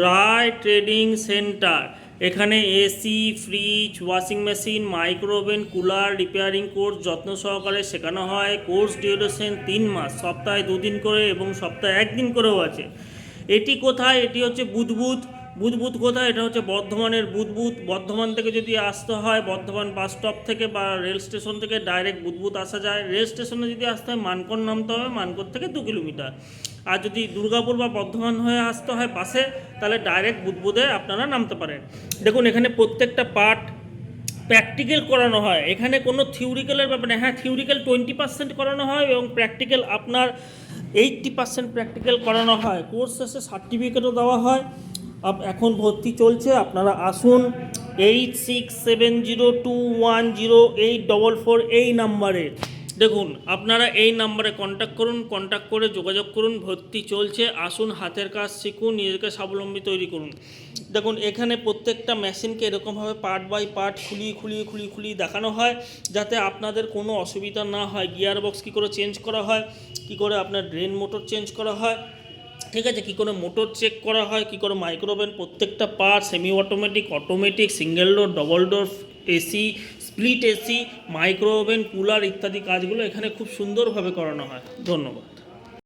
রায় trading centre. এখানে AC, fridge, washing machine, micro oven, cooler repairing course যত্ন সহকারে শেখানো হয়। কোর্স ডিউরেশন 3 মাস, সপ্তাহে 2 দিন করে এবং সপ্তাহে 1 দিন করেও আছে। এটি কোথায়? এটি হচ্ছে বুধবুধ। বুধবুধ কোথায়? এটা হচ্ছে বর্ধমানের বুধবুধ। বর্ধমান থেকে যদি আসতে হয়, বর্ধমান বাস স্টপ থেকে বা রেল স্টেশন থেকে ডাইরেক্ট বুধবুধ আসা যায়। রেল স্টেশনে যদি আসতে হয় মানকর নামতে হবে, মানকর থেকে 2 কিলোমিটার। আর যদি দুর্গাপুর বা বর্ধমান হয়ে আসতে হয় বাসে, তাহলে ডাইরেক্ট বুধবুধে আপনারা নামতে পারেন। দেখুন এখানে প্রত্যেকটা পার্ট প্র্যাকটিক্যাল করানো হয়। এখানে কোনো থিওরিক্যালের ব্যাপার নেই। হ্যাঁ, থিওরিক্যাল 20% করানো হয় এবং প্র্যাকটিক্যাল আপনার 80% প্র্যাকটিক্যাল করানো হয়। কোর্স শেষে সার্টিফিকেটও দেওয়া হয়। এখন ভর্তি চলছে, আপনারা আসুন। 8670210844 এই নাম্বারে। দেখুন আপনারা এই নাম্বারে কন্ট্যাক্ট করুন, কন্ট্যাক্ট করে যোগাযোগ করুন। ভর্তি চলছে, আসুন, হাতের কাজ শিখুন, নিজেকে স্বাবলম্বী তৈরি করুন। দেখুন এখানে প্রত্যেকটা মেশিনকে এরকমভাবে পার্ট বাই পার্ট খুলিয়ে দেখানো হয়, যাতে আপনাদের কোনো অসুবিধা না হয়। গিয়ার বক্স কী করে চেঞ্জ করা হয়, কী করে আপনার ড্রেন মোটর চেঞ্জ করা হয়, ঠিক আছে, কী করে মোটর চেক করা হয়, কী করে মাইক্রোওভেন, প্রত্যেকটা part, semi automatic, single door, double door, AC, split AC, micro oven, cooler ইত্যাদি কাজগুলো এখানে খুব সুন্দরভাবে করানো হয়। ধন্যবাদ।